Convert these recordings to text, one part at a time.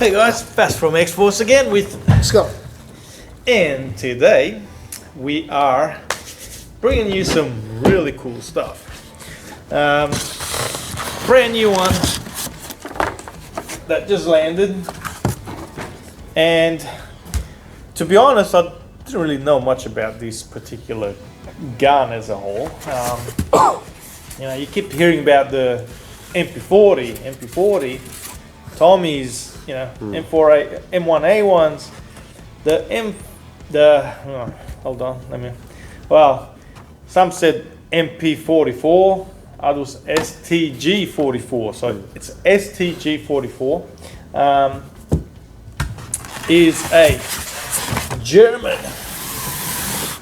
Hey guys, Fast from X-Force again with Scott. And today we are bringing you some really cool stuff. Brand new one that just landed, and to be honest, I didn't really know much about this particular gun as a whole. You keep hearing about the MP40, Tommy's, M4A, M1A1s, some said MP44, others STG44, so it's STG44, is a German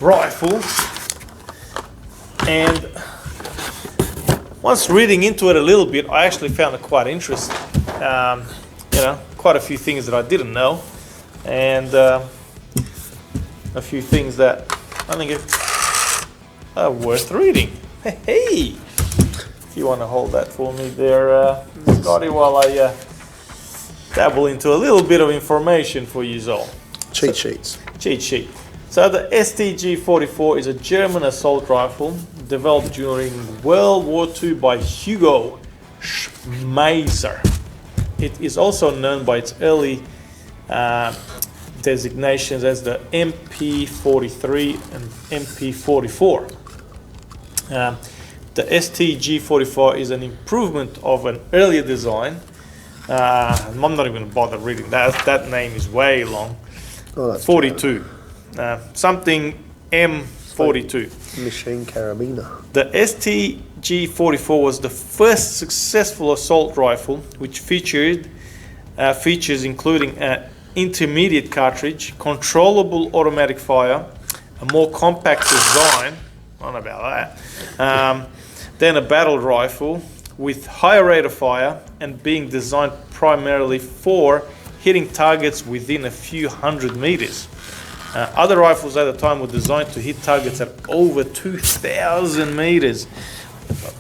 rifle, and once reading into it a little bit, I actually found it quite interesting. Quite a few things that I didn't know, and a few things that I think are worth reading. Hey, if you want to hold that for me there, Scotty, while I dabble into a little bit of information for you all. Cheat sheet. So the STG44 is a German assault rifle developed during World War II by Hugo Schmeisser. It is also known by its early designations as the MP43 and MP44. The STG44 is an improvement of an earlier design. I'm not even going to bother reading that. That name is way long. Oh, that's 42. Something M42. Machine carabiner. The STG44 was the first successful assault rifle which features including an intermediate cartridge, controllable automatic fire, a more compact design, I don't know about that, then a battle rifle with higher rate of fire and being designed primarily for hitting targets within a few hundred meters. Other rifles at the time were designed to hit targets at over 2,000 meters.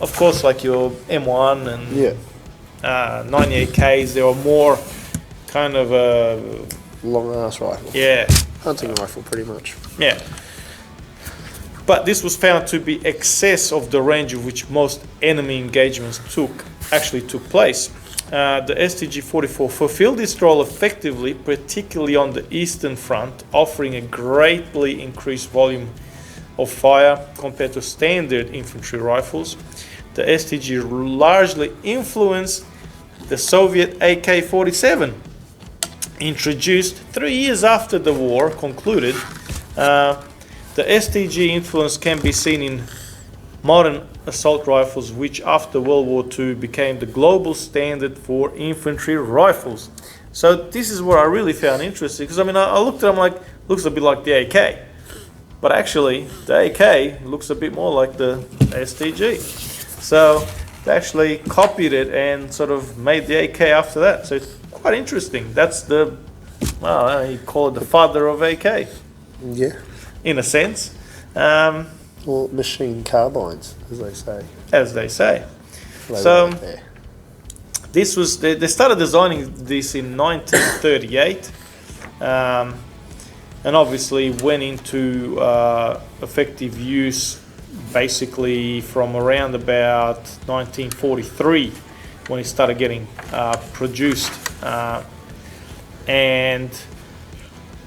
Of course, like your M1 and 98Ks, they were more kind of a long ass rifle. Yeah. Hunting rifle, pretty much. Yeah. But this was found to be excess of the range of which most enemy engagements actually took place. The STG44 fulfilled this role effectively, particularly on the Eastern Front, offering a greatly increased volume of fire compared to standard infantry rifles. The STG largely influenced the Soviet AK-47, introduced 3 years after the war concluded. The STG influence can be seen in modern assault rifles, which after World War II became the global standard for infantry rifles. So this is what I really found interesting, because I looked at it, I'm like, looks a bit like the AK, but actually the AK looks a bit more like the STG. So they actually copied it and sort of made the AK after that. So it's quite interesting. That's you call it the father of AK. Yeah. In a sense. Or machine carbines, as they say. So this was they started designing this in 1938, and obviously went into effective use basically from around about 1943 when it started getting produced, and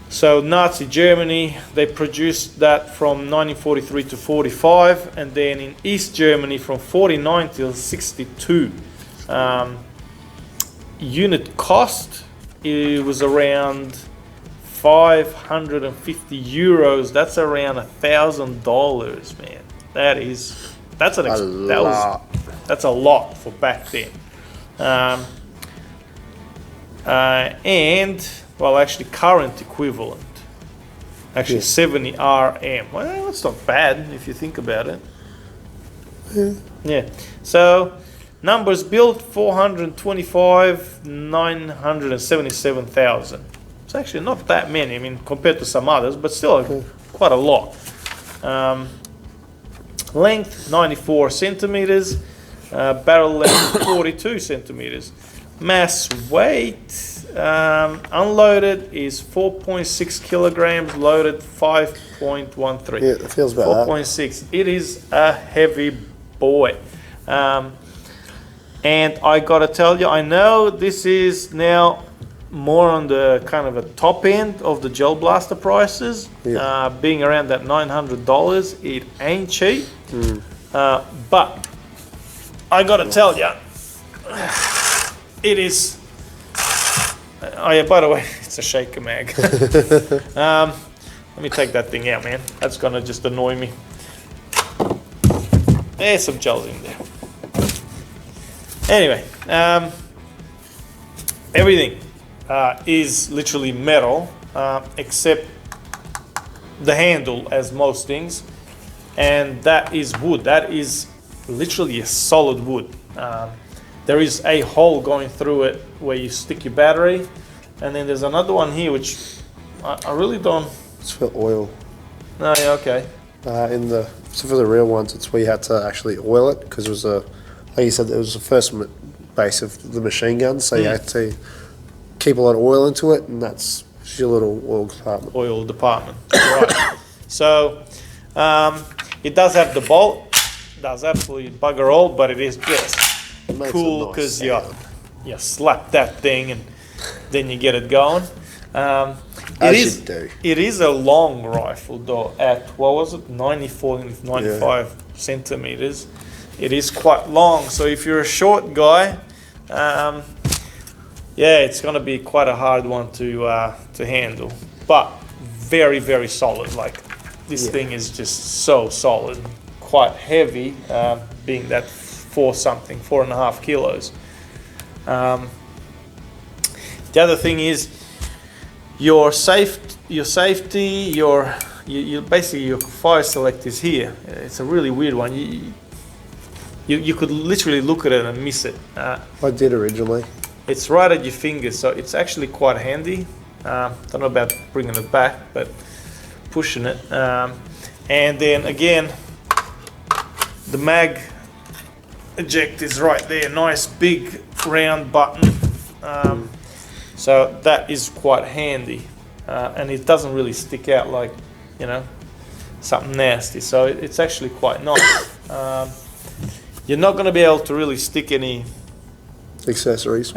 so Nazi Germany, they produced that from 1943 to 45, and then in East Germany from 49 till 62. Unit cost, it was around 550 euros. That's around $1,000, man. That's a lot for back then. Actually current equivalent, 70 RM. Well, that's not bad if you think about it. Yeah. So numbers built 425, 977,000. It's actually not that many, compared to some others, but still quite a lot. Length 94 centimeters, barrel length 42 centimeters. Mass weight unloaded is 4.6 kilograms, loaded 5.13. Yeah, it feels about 4.6. It is a heavy boy. And I gotta tell you, I know this is now more on the kind of a top end of the gel blaster prices, being around that $900. It ain't cheap, but I gotta tell you, it is. Oh yeah, by the way, it's a shaker mag. Let me take that thing out, man. That's gonna just annoy me. There's some gels in there. Anyway, everything is literally metal, except the handle, as most things, and that is wood. That is literally a solid wood. There is a hole going through it where you stick your battery, and then there's another one here which I really don't. It's for oil. No, yeah, okay. So for the real ones, it's where you had to actually oil it, because it was like you said, it was the first base of the machine gun, so you had to keep a lot of oil into it, and that's your little oil department. Oil department, right. So it does have the bolt, does absolutely bugger all, but it is just cool because you slap that thing and then you get it going. It is a long rifle though, at what was it, 95 centimeters. It is quite long, so if you're a short guy, it's going to be quite a hard one to handle, but very, very solid. Like this thing is just so solid, quite heavy, being that 4.5 kilos. The other thing is your safety, your basically your fire select is here. It's a really weird one. You could literally look at it and miss it. I did originally. It's right at your fingers, so it's actually quite handy. Don't know about bringing it back, but pushing it. And then again, the mag eject is right there. Nice big round button. So that is quite handy. And it doesn't really stick out like, something nasty. So it's actually quite nice. You're not going to be able to really stick any accessories.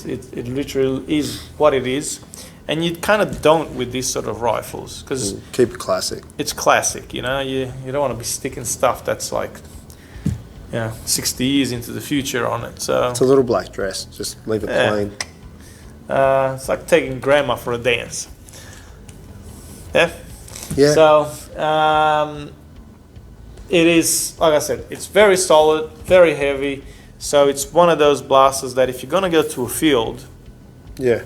It literally is what it is, and you kind of don't with these sort of rifles because keep it classic. It's classic, you don't want to be sticking stuff that's like 60 years into the future on it. So it's a little black dress. Just leave it plain. It's like taking grandma for a dance. Yeah. So it is, like I said, it's very solid, very heavy. So it's one of those blasters that if you're going to go to a field, you're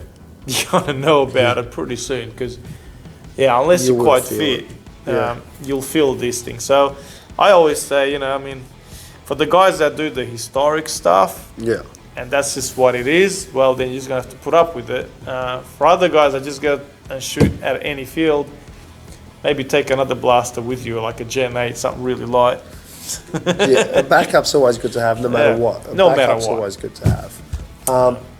going to know about it pretty soon. Because, unless you're quite fit, you'll feel these things. So I always say, for the guys that do the historic stuff, and that's just what it is, well, then you're just going to have to put up with it. For other guys that just go and shoot at any field, maybe take another blaster with you, like a Gen 8, something really light. A backup's always good to have, no matter what. Backup's always good to have.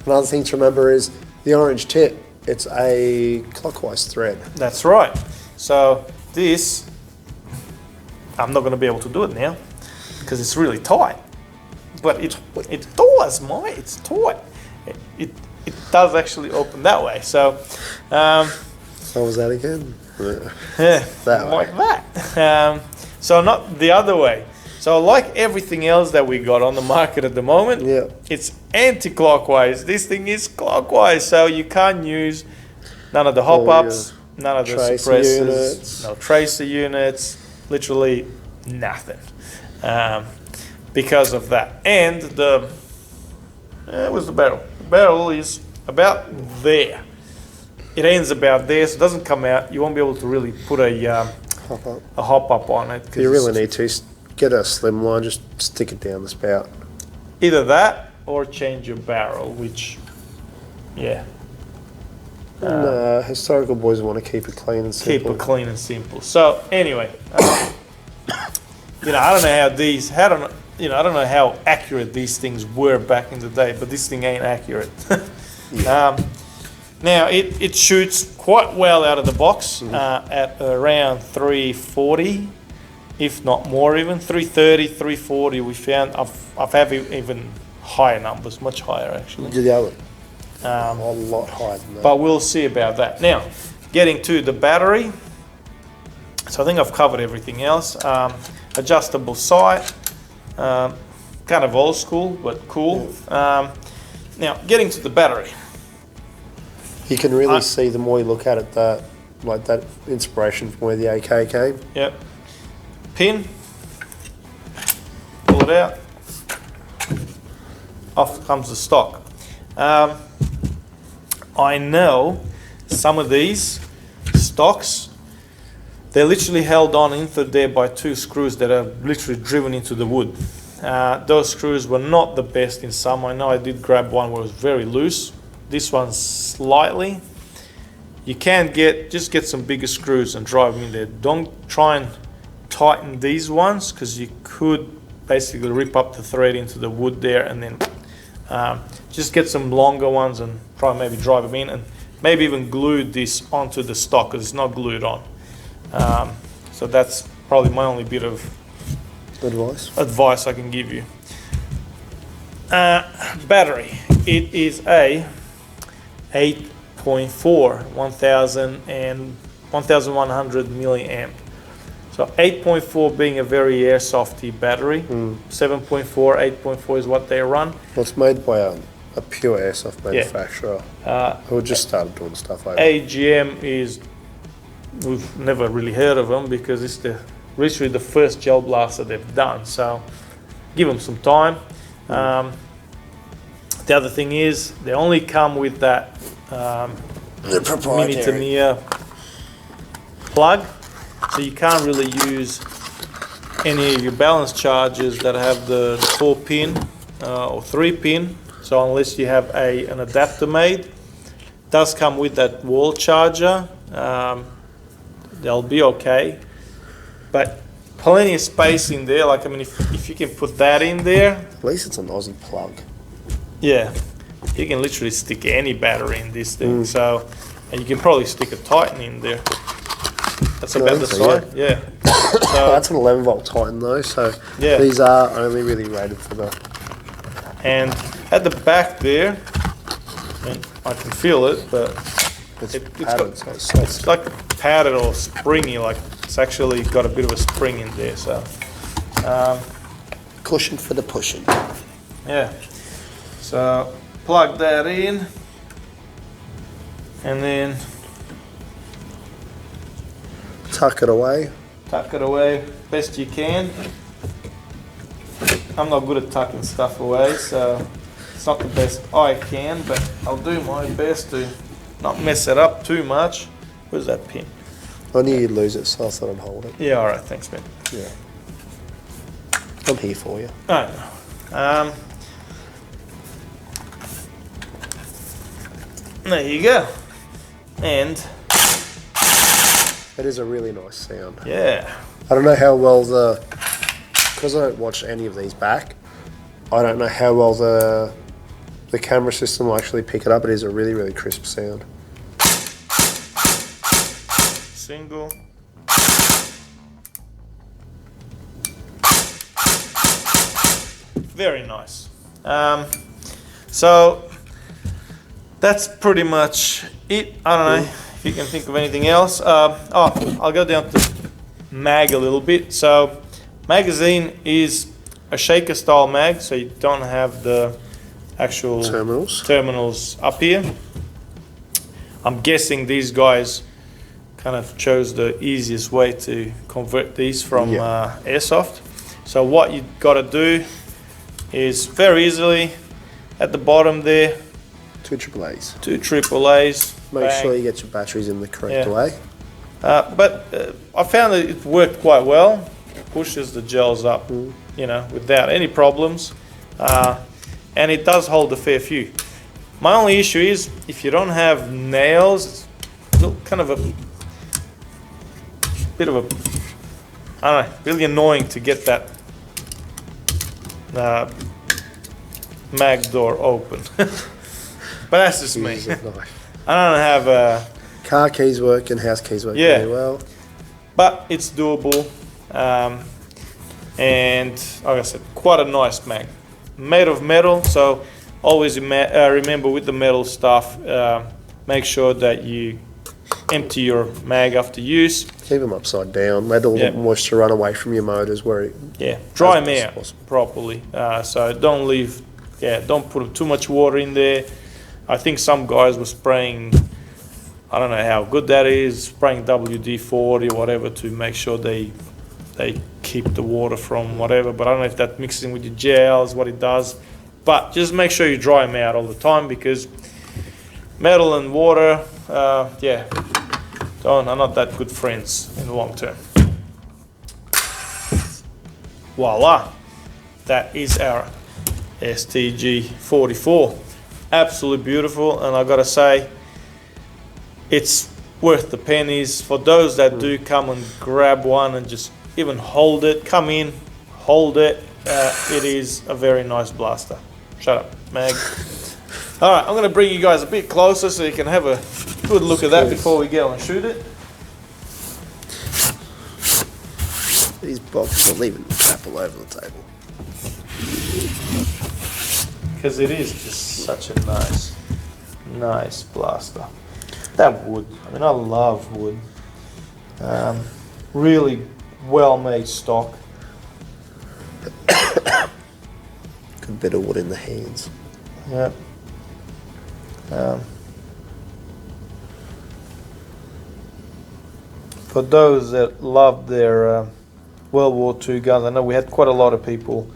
Another thing to remember is the orange tip. It's a clockwise thread. That's right. So this, I'm not going to be able to do it now because it's really tight. But it does, mate. It's tight. It does actually open that way. So. How was that again? That like that. So not the other way. So like everything else that we got on the market at the moment, it's anti-clockwise. This thing is clockwise, so you can't use none of the hop-ups, none of the suppressors, no tracer units, literally nothing, because of that. And where's the barrel? The barrel is about there. It ends about there, so it doesn't come out. You won't be able to really put a hop-up on it. You really need to get a slim line, just stick it down the spout. Either that or change your barrel, which, historical boys want to keep it clean and simple. Keep it clean and simple. So anyway, I don't know I don't know how accurate these things were back in the day, but this thing ain't accurate. Now it shoots quite well out of the box at around 340, if not more even, 330, 340 we found. I've had even higher numbers, much higher actually. Yeah, a lot higher than that. But we'll see about that. Now, getting to the battery. So I think I've covered everything else. Adjustable sight, kind of old school, but cool. Now, getting to the battery. You can really see the more you look at it, that inspiration from where the AK came. Yep. Pin. Pull it out. Off comes the stock. I know some of these stocks, they're literally held on into there by two screws that are literally driven into the wood. Those screws were not the best in some. I know I did grab one where it was very loose. This one's slightly. You can just get some bigger screws and drive them in there. Don't try and tighten these ones because you could basically rip up the thread into the wood there, and then just get some longer ones and try and maybe drive them in, and maybe even glue this onto the stock because it's not glued on. So that's probably my only bit of advice I can give you. Battery. It is a 8.4 1100 milliamp. So 8.4 being a very airsofty battery. 7.4, 8.4 is what they run. Well, it's made by a pure airsoft manufacturer who just started doing stuff like that. AGM is, we've never really heard of them because it's literally the first gel blaster they've done. So give them some time. The other thing is they only come with that mini Tamiya plug, so you can't really use any of your balance chargers that have the 4-pin or 3-pin. So unless you have an adapter made, it does come with that wall charger. They'll be okay, but plenty of space in there. Like, I mean, if you can put that in there, at least it's an Aussie plug. Yeah, you can literally stick any battery in this thing. So, and you can probably stick a Titan in there. That's about the size. Yeah. So that's an 11-volt Titan though. So yeah, these are only really rated for the. And at the back there, and I can feel it, but it's like padded or springy. Like it's actually got a bit of a spring in there. So cushion for the pushing. Yeah. So plug that in, and then tuck it away. Tuck it away best you can. I'm not good at tucking stuff away, so it's not the best I can, but I'll do my best to not mess it up too much. Where's that pin? I knew you'd lose it, so I thought I'd hold it. Yeah, alright, thanks, man. Yeah. I'm here for you. I know. There you go. And it is a really nice sound. Yeah. I don't know how well because I don't watch any of these back, I don't know how well the camera system will actually pick it up. It is a really, really crisp sound. Single. Very nice. So that's pretty much it. I don't know if you can think of anything else. I'll go down to mag a little bit. So magazine is a shaker style mag, so you don't have the actual terminals up here. I'm guessing these guys kind of chose the easiest way to convert these from airsoft. So what you got to do is very easily at the bottom there, two AAAs. Make sure you get your batteries in the correct way. But I found that it worked quite well. Pushes the gels up, you know, without any problems, and it does hold a fair few. My only issue is if you don't have nails, it's kind of a bit of a, I don't know, really annoying to get that mag door open. But that's just me. I don't have a... Car keys work and house keys work Yeah. really well. But it's doable. And like I said, quite a nice mag. Made of metal, so always remember with the metal stuff, make sure that you empty your mag after use. Keep them upside down. Let all Yeah. the moisture run away from your motors where it, Yeah, dry As them much as out possible. properly. So don't leave, don't put too much water in there. I think some guys were spraying, I don't know how good that is, spraying WD-40 or whatever to make sure they keep the water from whatever. But I don't know if that mixes in with your gels, what it does. But just make sure you dry them out all the time, because metal and water, are not that good friends in the long term. Voila, that is our STG44. Absolutely beautiful, and I gotta say, it's worth the pennies. For those that do come and grab one and just even hold it, come in, hold it. It is a very nice blaster. Shut up, Mag. All right, I'm gonna bring you guys a bit closer so you can have a good look at that before we go and shoot it. these boxes are leaving crap all over the table. Because it is just such a nice blaster. That wood, I mean, I love wood. Really well-made stock. Good bit of wood in the hands. Yeah. For those that love their World War II guns, I know we had quite a lot of people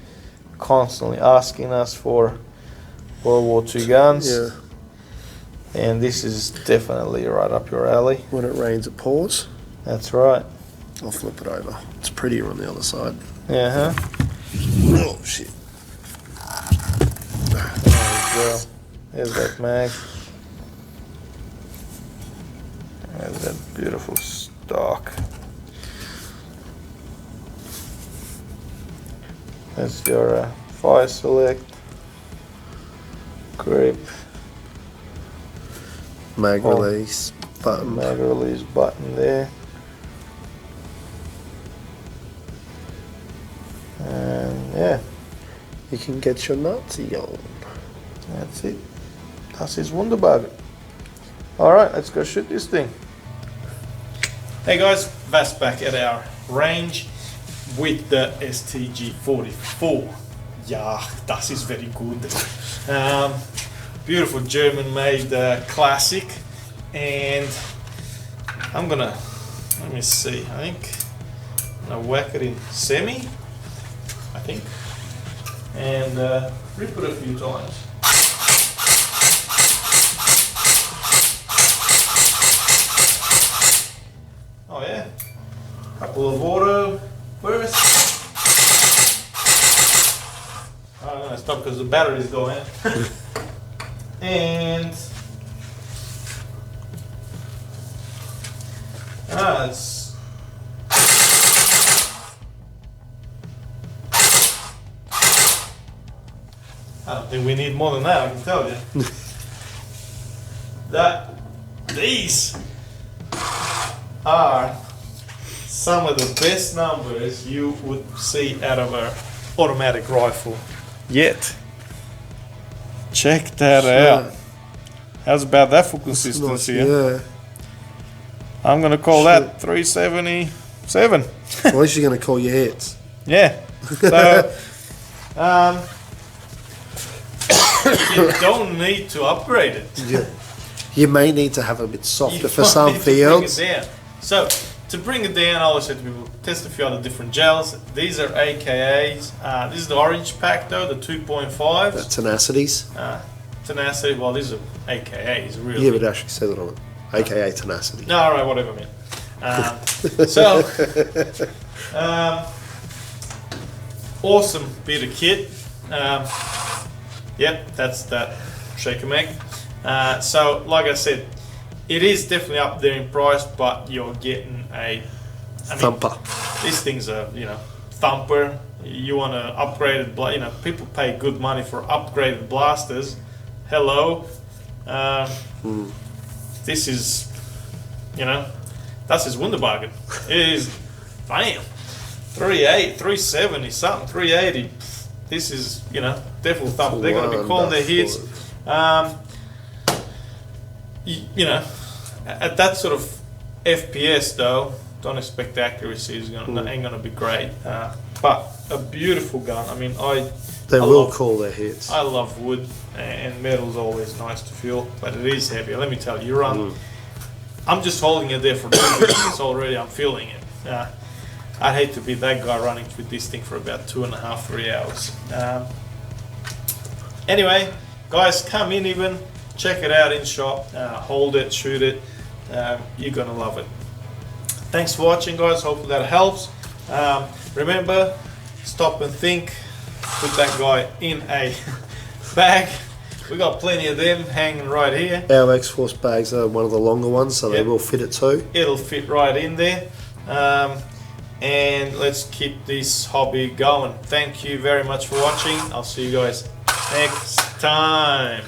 constantly asking us for World War II guns. Yeah. And this is definitely right up your alley. When it rains, it pours. That's right. I'll flip it over. It's prettier on the other side. Yeah, huh? Oh, shit. Well, there's that mag. There's that beautiful stock. That's your fire select, grip, Mag release button. mag release button there. And yeah, You can get your Nazi on. that's it. Das ist wunderbar. Alright, let's go shoot this thing. Hey guys, Vas back at our range with the STG44. Yeah, das is very good. Beautiful German-made classic, and I'm gonna, let me see, I think I'm gonna whack it in semi, I think, and rip it a few times. Oh yeah, couple of auto bursts. I'm gonna stop because the battery's going out. And it's I don't think we need more than that, I can tell you. These are some of the best numbers you would see out of an automatic rifle yet. Check that out. How's about that for consistency? Yeah. I'm gonna call that 377. At least you're going to call your hits. Yeah. So you don't need to upgrade it. Yeah. You may need to have a bit softer You for might some need to bring fields. it down. So to bring it down, I always say to people, test a few other different gels. These are AKAs. This is the orange pack though, the 2.5s. The tenacities. Tenacity. Well, these are AKAs, really. Yeah, but it actually says it on it. AKA tenacity. No, all right, whatever, man. Awesome bit of kit. Yep, that's that shaker mag. So, like I said, it is definitely up there in price, but you're getting Thumper. These things are, thumper. You want to upgrade it, people pay good money for upgraded blasters. Hello. this is, you know, that's his Wunderbargain. It is, bam, 380, 370 something, 380. This is, you know, definitely thumb. They're going to be calling their hits. You know, at that sort of FPS though, don't expect the accuracy is ain't going to be great. But a beautiful gun. I mean, They will call their hits. I love wood, and metal's always nice to feel, but it is heavy. Let me tell you, I'm just holding it there for 2 minutes already. I'm feeling it. I'd hate to be that guy running with this thing for about 2.5, 3 hours. Anyway, guys, come in even, check it out in shop, hold it, shoot it. You're gonna love it. Thanks for watching, guys. Hopefully that helps. Remember, stop and think. Put that guy in a bag. We got plenty of them hanging right here. Our X-Force bags are one of the longer ones, so they will fit it too. It'll fit right in there. And let's keep this hobby going. Thank you very much for watching. I'll see you guys next time.